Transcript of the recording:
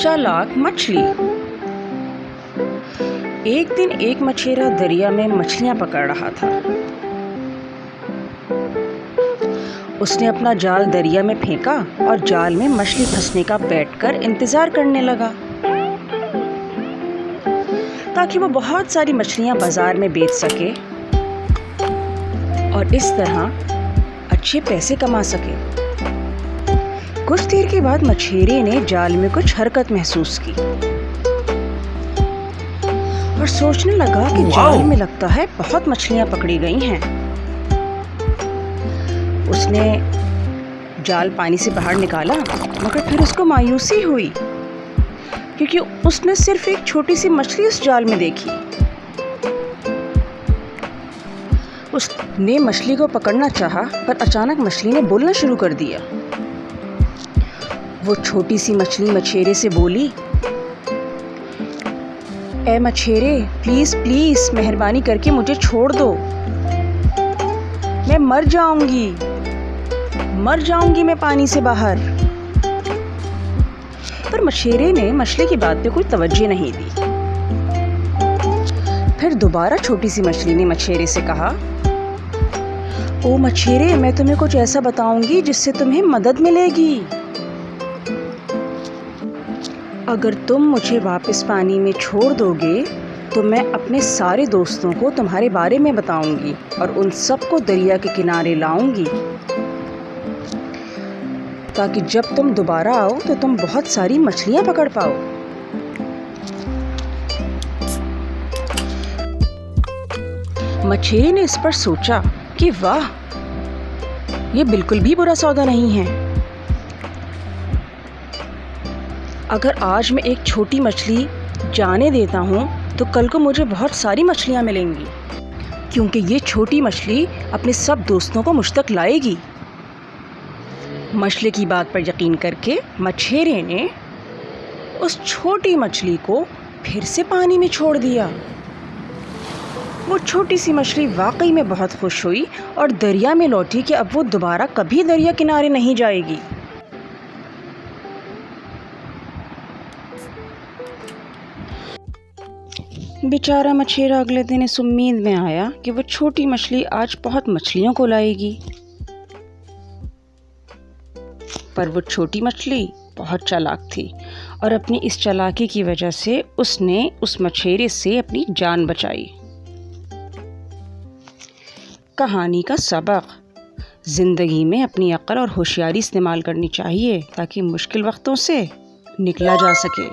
चालाक मछली। एक दिन एक मछेरा दरिया में मछलियां पकड़ रहा था। उसने अपना जाल दरिया में फेंका और जाल में मछली फंसने का बैठकर इंतजार करने लगा ताकि वो बहुत सारी मछलियां बाजार में बेच सके और इस तरह अच्छे पैसे कमा सके। कुछ देर के बाद मछेरे ने जाल में कुछ हरकत महसूस की और सोचने लगा कि जाल में लगता है बहुत मछलियां पकड़ी गई हैं। उसने जाल पानी से बाहर निकाला, मगर फिर उसको मायूसी हुई क्योंकि उसने सिर्फ एक छोटी सी मछली उस जाल में देखी। उसने मछली को पकड़ना चाहा, पर अचानक मछली ने बोलना शुरू कर दिया। वो छोटी सी मछली मछेरे से बोली, ए मछेरे, प्लीज प्लीज मेहरबानी करके मुझे छोड़ दो, मैं मर जाऊंगी मैं पानी से बाहर। पर मछेरे ने मछली की बात पे कोई तवज्जो नहीं दी। फिर दोबारा छोटी सी मछली ने मछेरे से कहा, ओ मछेरे, मैं तुम्हें कुछ ऐसा बताऊंगी जिससे तुम्हें मदद मिलेगी। अगर तुम मुझे वापस पानी में छोड़ दोगे तो मैं अपने सारे दोस्तों को तुम्हारे बारे में बताऊंगी और उन सबको दरिया के किनारे लाऊंगी ताकि जब तुम दोबारा आओ तो तुम बहुत सारी मछलियां पकड़ पाओ। मछेरे ने इस पर सोचा कि वाह, ये बिल्कुल भी बुरा सौदा नहीं है। अगर आज मैं एक छोटी मछली जाने देता हूँ तो कल को मुझे बहुत सारी मछलियाँ मिलेंगी, क्योंकि ये छोटी मछली अपने सब दोस्तों को मुझ तक लाएगी। मछली की बात पर यकीन करके मछेरे ने उस छोटी मछली को फिर से पानी में छोड़ दिया। वो छोटी सी मछली वाकई में बहुत खुश हुई और दरिया में लौटी कि अब वो दोबारा कभी दरिया किनारे नहीं जाएगी। बेचारा मछेरा अगले दिन इस उम्मीद में आया कि वो छोटी मछली आज बहुत मछलियों को लाएगी, पर वो छोटी मछली बहुत चालाक थी और अपनी इस चालाकी की वजह से उसने उस मछेरे से अपनी जान बचाई। कहानी का सबक: जिंदगी में अपनी अक्ल और होशियारी इस्तेमाल करनी चाहिए ताकि मुश्किल वक्तों से निकला जा सके।